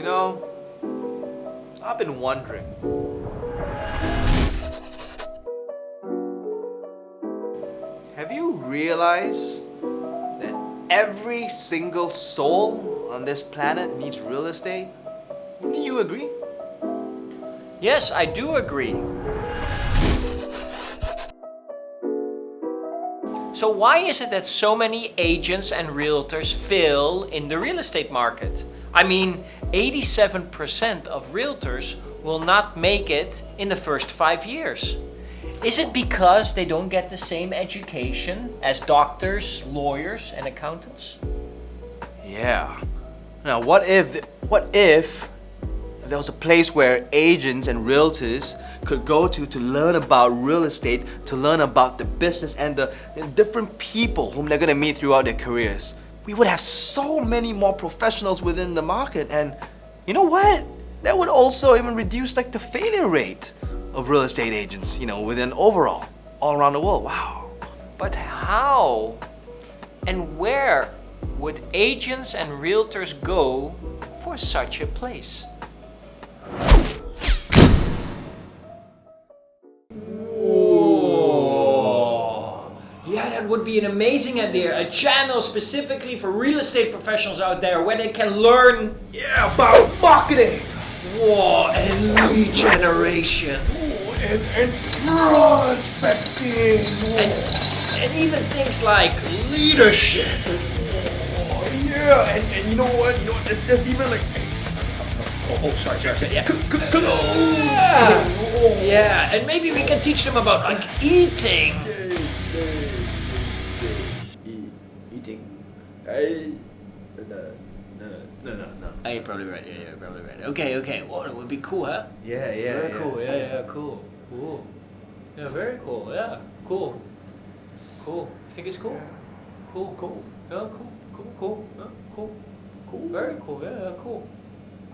You know, I've been wondering. Have you realized that every single soul on this planet needs real estate? Do you agree? Yes, I do agree. So why is it that so many agents and realtors fail in the real estate market? I mean, 87% of realtors will not make it in the first 5 years. Is it because they don't get the same education as doctors, lawyers, and accountants? Yeah. Now, what if there was a place where agents and realtors could go to learn about real estate, to learn about the business and the different people whom they're gonna meet throughout their careers? We would have so many more professionals within the market, and you know what? That would also even reduce like the failure rate of real estate agents, within overall, all around the world. Wow. But how and where would agents and realtors go for such a place? Yeah, that would be an amazing idea. A channel specifically for real estate professionals out there where they can learn About marketing whoa, and lead generation. and prospecting. And even things like leadership. Yeah, and you know what? There's even like Sorry. Yeah. Yeah, and maybe we can teach them about like eating. eating. No. Oh, you're probably right. Yeah, you're probably right. Okay. Well, it would be cool, huh? Yeah. Very cool. Yeah, cool. Cool. Yeah, very cool. Yeah, cool. Cool. You think it's cool? Yeah. Cool. Cool. Yeah, cool. Yeah, cool. Cool. Very cool. Yeah, cool.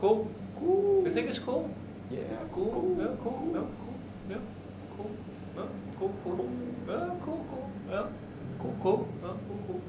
Cool. Cool. You think it's cool? Yeah. Cool. Yeah, cool. Yeah, cool. Yeah, cool. Yeah, cool. Yeah, cool. Yeah, cool. Yeah, cool. Yeah, cool.